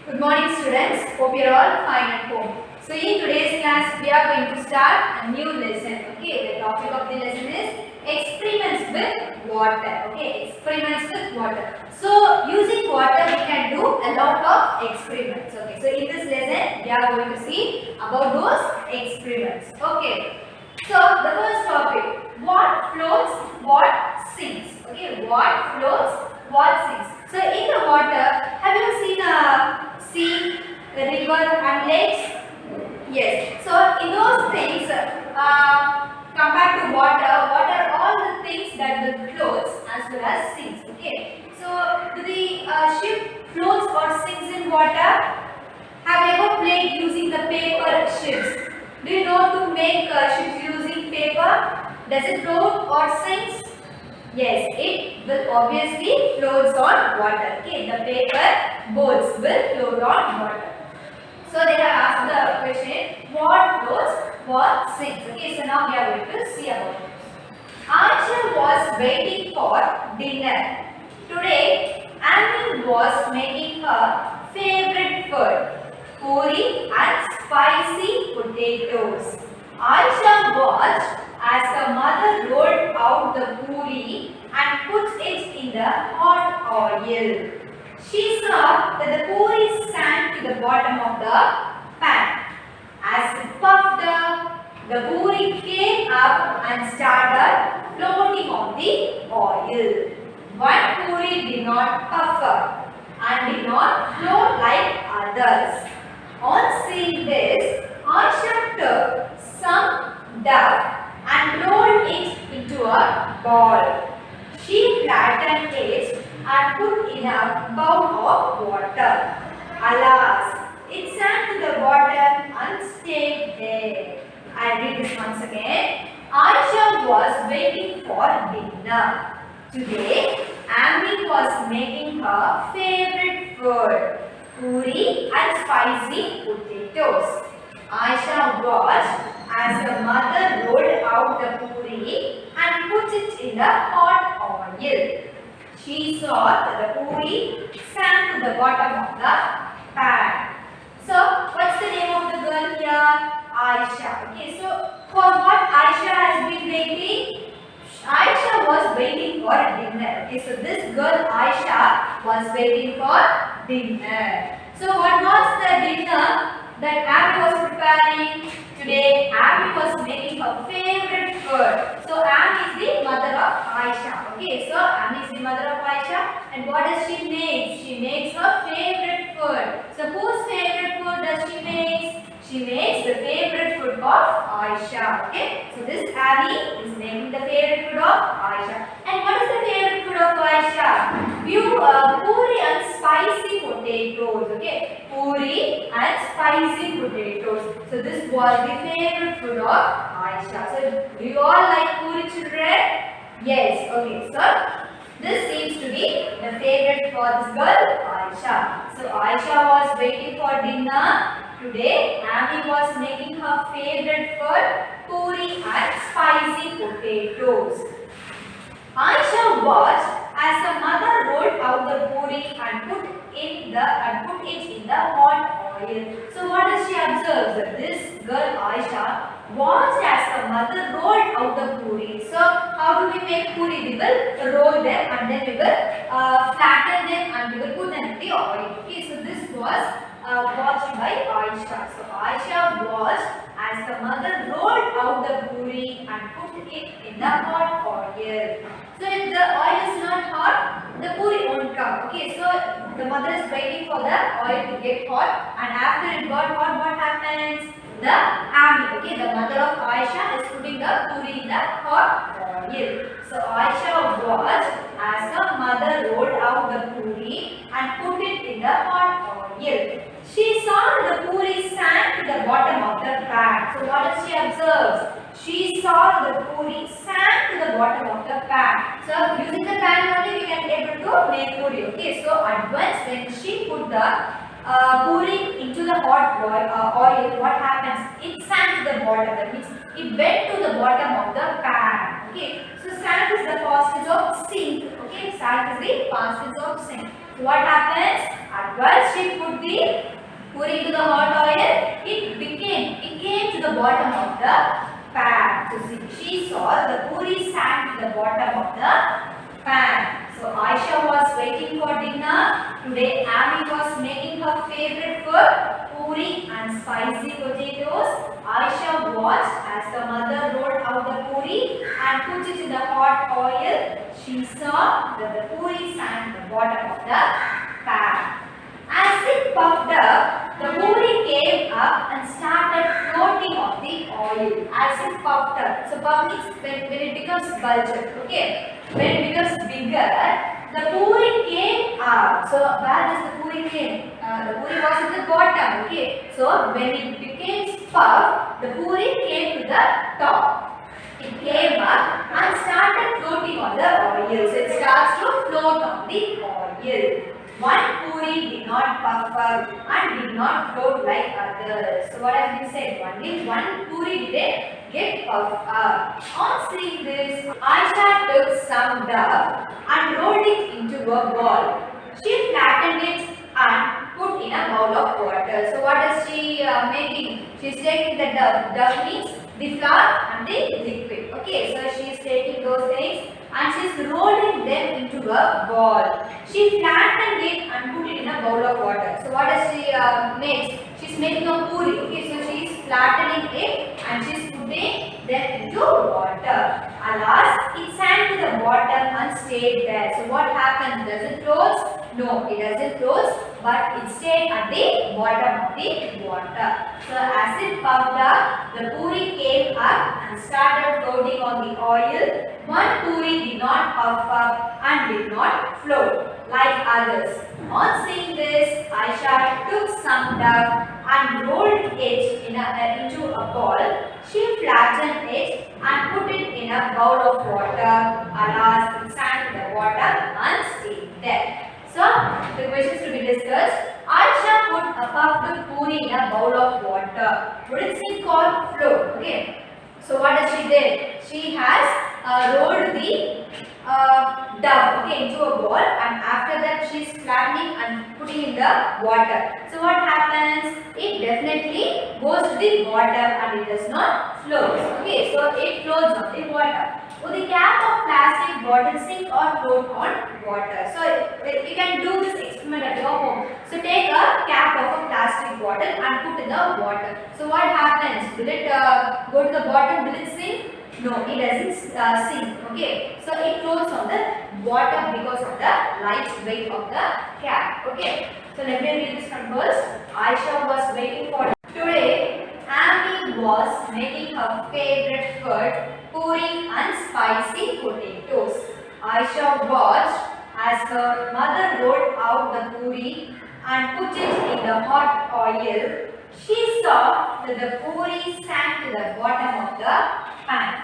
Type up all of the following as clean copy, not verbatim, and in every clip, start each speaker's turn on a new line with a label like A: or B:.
A: Good morning students, hope you are all fine at home. So in today's class we are going to start a new lesson. Okay, the topic of the lesson is experiments with water. Okay, experiments with water. So using water we can do a lot of experiments. Okay, so in this lesson we are going to see about those experiments. Okay, so the first topic, what floats, what sinks. Okay, what floats, what sinks. So in the water, have you seen a sea, a river and lakes? Yes. So in those things, compared to water, what are all the things that will floats as well as sinks? Okay. So do the ship floats or sinks in water? Have you ever played using the paper ships? Do you know to make ships using paper? Does it float or sinks? Yes, it will obviously floats on water. Okay, the paper boats will float on water. So they have asked the question, what floats, what sinks? Okay, so now we are going to see about it. Aisha was waiting for dinner. Today, Annie was making her favorite food, puri and spicy potatoes. Aisha watched as her mother rolled out the puri and put it in the hot oil. She saw that the puri sank to the bottom of the pan. As it puffed up, the puri came up and started floating on the oil. One puri did not puff up and did not float like others. On seeing this, Aisha took some dough and rolled it into a ball. She flattened it and put in a bowl of water. Alas, it sank to the bottom and stayed there. I read this once again. Aisha was waiting for dinner. Today, Amy was making her favorite food, puri and spicy potatoes. Aisha watched as her mother rolled out the puri and put it in the hot oil. She saw that the puri sank to the bottom of the pan. So, what's the name of the girl here? Aisha. Okay, so for what Aisha has been waiting? Aisha was waiting for dinner. Okay, so this girl Aisha was waiting for dinner. So, what was the dinner that Abby was preparing? Today, Abby was making her favorite food. So, Abby is the mother of Aisha. Okay, so Abby is the mother of Aisha. And what does she make? She makes her favorite food. So, whose favorite food does she make? She makes the favorite food of Aisha. Okay, so this Abby is making the favorite food of Aisha. And what is the favorite food of Aisha? Puri and spicy potatoes. Okay, puri and spicy potatoes. So this was the favorite food of Aisha. So do you all like puri, children? Yes. Okay. So this seems to be the favorite for this girl Aisha. So Aisha was waiting for dinner. Today, Amy was making her favorite food, puri and spicy potatoes. Aisha watched as her mother rolled out the puri and put it in the hot oil. So what does she observe? That this girl Aisha watched as her mother rolled out the puri. So how do we make puri? We will roll them and then we will flatten them and we will put them in the oil. Okay, so this was watched by Aisha. So Aisha watched as the mother rolled out the puri and put it in the hot oil. So if the oil is not hot, the puri won't come. Okay, so the mother is waiting for the oil to get hot, and after it got hot, what happens? The Ami, okay, the mother of Aisha is putting the puri in the hot oil. So Aisha watched as her mother rolled out the puri and put it in the hot oil. She saw the puri sank to the bottom of the pan. So what does she observe? She saw the puri sank to the bottom of the pan. So using the pan only we can be able to make puri. Okay, so at once when she put the puri into the hot oil, what happens? It sank to the bottom. That means it went to the bottom of the pan. Okay, so sank is the past tense of sink. Okay, sank is the past tense of sink. So what happens? At once she put the puri into the hot oil, it came to the bottom of the pan. So she saw the puri sank to the bottom of the pan. So Aisha was waiting for dinner. Today Amy was making her favorite food, puri and spicy potatoes. Aisha watched as the mother rolled out the puri and put it in the hot oil. She saw that the puri sank to the bottom of the pan. As it puffed up, the puri came up and started floating on the oil. As it puffed up. So puff means when it becomes bulged. Okay. When it becomes bigger, the puri came up. So where does the puri came? The puri was at the bottom. Okay. So when it became puffed, the puri came to the top. It came up and started floating on the oil. So it starts to float on the oil. One puri did not puff up and did not float like others. So what has been said? Only one puri did get puffed up. On seeing this, Aisha took some dough and rolled it into a ball. She flattened it and put in a bowl of water. So what is she making? She is taking the dough. Dough means the flour and the liquid. Okay, so she is taking those things and she is rolling them into a ball. She flattened it and put it in a bowl of water. So what does she make? She is making a puri. Okay, so she is flattening it and she is putting them into water. Alas, it sank to the bottom and stayed there. So what happens? Does it float? No, it doesn't float, but it stayed at the bottom of the water. So as it puffed up, the puri came up and started floating on the oil. One puri did not puff up and did not float like others. On seeing this, Aisha took some dough and rolled it into a ball. She flattened it and put it in a bowl of water. Alas, it sank to the bottom and stayed there. So, the questions to be discussed. Aisha put a puffed puri in a bowl of water. What is it called? Float. Okay. So, what does she did? She has rolled the dough into a ball, and after that she is flattening and putting in the water. So, what happens? It definitely goes to the bottom and it does not float. Okay. So, it floats on the water. Would the cap of plastic bottle sink or float on water? So you can do this experiment at your home. So take a cap of a plastic bottle and put in the water. So what happens? Will it go to the bottom? Will it sink? No, it doesn't sink. Okay. So it floats on the water because of the light weight of the cap. Okay. So let me read this one first. Aisha was waiting for today. Amy was making her favorite food, puri and spicy potatoes. Aisha watched as her mother rolled out the puri and put it in the hot oil. She saw that the puri sank to the bottom of the pan.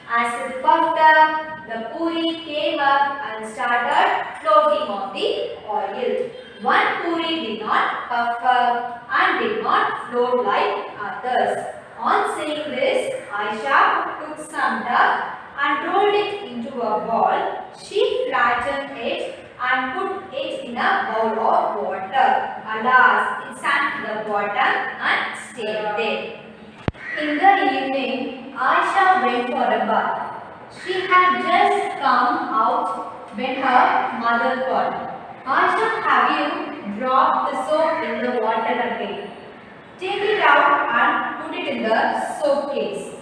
A: As it puffed up, the puri came up and started floating on the oil. One puri did not puff up and did not float like others. On seeing this, Aisha took some dough and rolled it into a ball. She flattened it and put it in a bowl of water. Alas, it sank to the bottom and stayed there. In the evening, Aisha went for a bath. She had just come out when her mother called. Aisha, have you dropped the soap in the water again? Take it out and put it in the soap case.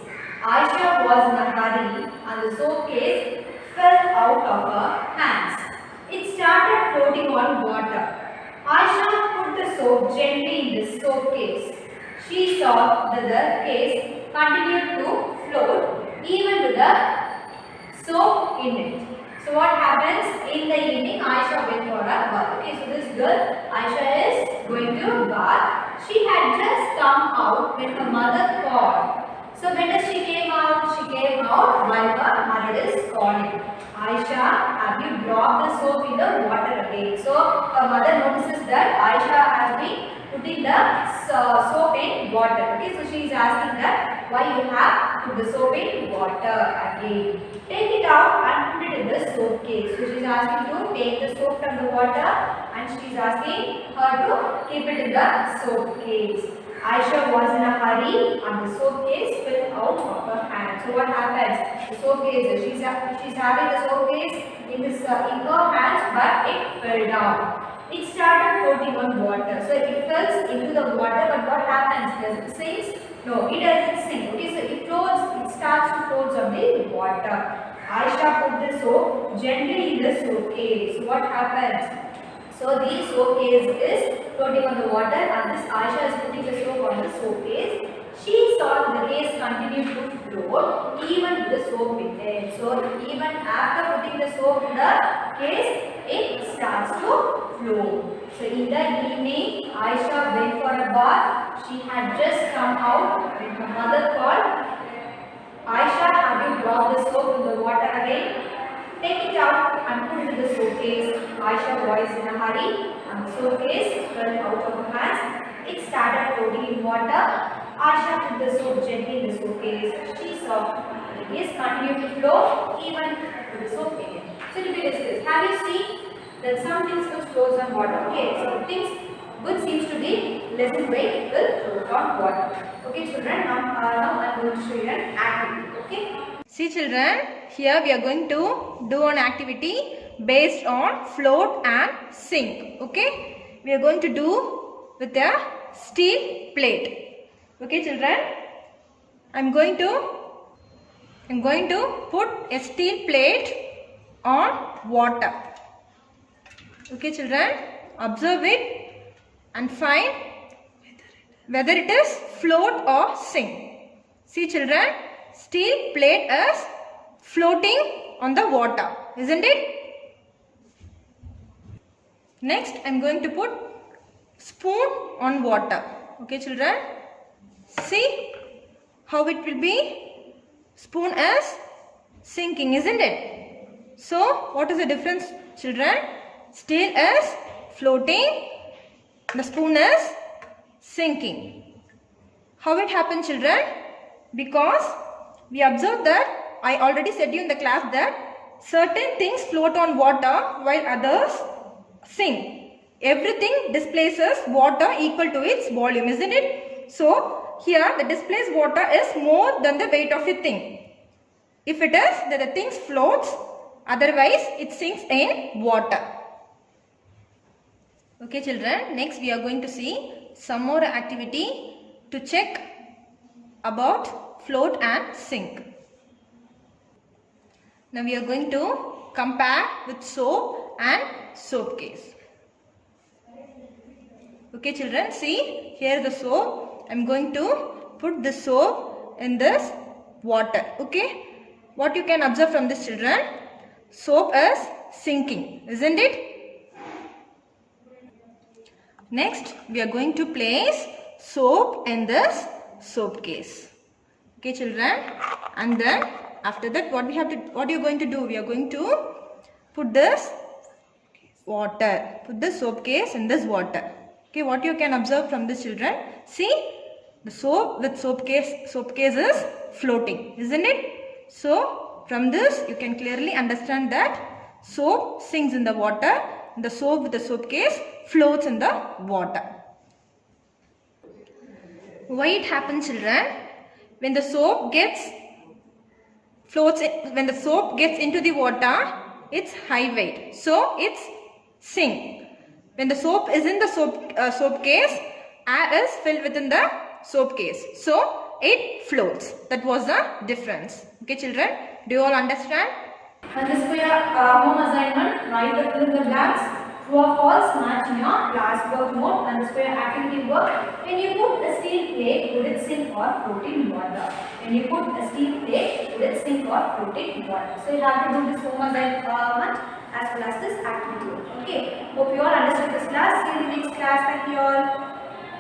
A: Aisha was in a hurry and the soap case fell out of her hands. It started floating on water. Aisha put the soap gently in the soap case. She saw that the case continued to float even with the soap in it. So what happens? In the evening, Aisha went for a bath. Okay, so this girl, Aisha is going to bath. She had just come out when her mother called. So when does she came out? She came out while her mother is calling. Aisha, have you dropped the soap in the water again? So her mother notices that Aisha has been putting the soap in water. Okay, so she is asking that why you have put the soap in water again. Take it out and put it in the soap case. So she is asking to take the soap from the water and she is asking her to keep it in the soap case. Aisha was in a hurry and the soap case fell out of her hand. So what happens? The soap case, she's having the soap case in her hands, but it fell down. It started floating on water. So it falls into the water, but what happens? Does it sink? No, it doesn't sink. Okay, so it floats, it starts to float on the water. Aisha put the soap gently in the soap case. So what happens? So the soap case is floating on the water and this Aisha is putting the soap on the soap case. She saw the case continue to float even with the soap in it. So even after putting the soap in the case, it starts to flow. So in the evening, Aisha went for a bath. She had just come out when her mother called. Aisha, have you dropped the soap in the water again? Take it out and put it in the soap case. Aisha was in a hurry and the soap case fell out of her hands. It started floating in water. Aisha put the soap gently in the soap case. She saw the case continued to flow even with the soap case. So look at this. Have you seen that some things will float on water? Okay, so things which seems to be less in weight will float on water. Okay, children. Now I am going to show you an activity. Okay.
B: See children, here we are going to do an activity based on float and sink. Okay, we are going to do with a steel plate. Okay children, I'm going to put a steel plate on water. Okay children, observe it and find whether it is float or sink. See children, steel plate is floating on the water, isn't it? Next, I am going to put spoon on water. Okay children, see how it will be. Spoon is sinking, isn't it? So, what is the difference children? Steel is floating, the spoon is sinking. How it happened children? Because we observed that I already said you in the class that certain things float on water while others sink. Everything displaces water equal to its volume, isn't it? So here the displaced water is more than the weight of a thing. If it is, then the thing floats, otherwise it sinks in water. Okay children, next we are going to see some more activity to check about float and sink. Now we are going to compare with soap and soap case. Okay children, see here the soap. I am going to put the soap in this water. Okay, what you can observe from this children, soap is sinking, isn't it? Next we are going to place soap in this soap case. Okay children, and then after that what you are going to do, we are going to put this water, put the soap case in this water. Okay, what you can observe from this children, see the soap with soap case is floating, isn't it? So from this you can clearly understand that soap sinks in the water, the soap with the soap case floats in the water. Why it happens children? When the soap gets into the water, it's high weight, so it's sink. When the soap is in the soap case, air is filled within the soap case, so it floats. That was the difference. Okay children, do you all understand?
A: And this for your home assignment, write the fill in the blanks. True or false, match in your classwork note. And this for your activity work. When you put a steel plate, would it sink or float in water? When you put a steel plate, would it sink or float in water? So you have to do this home assignment as well as this activity work. Okay. Hope you all understood this class. See you in the next class. Thank you all.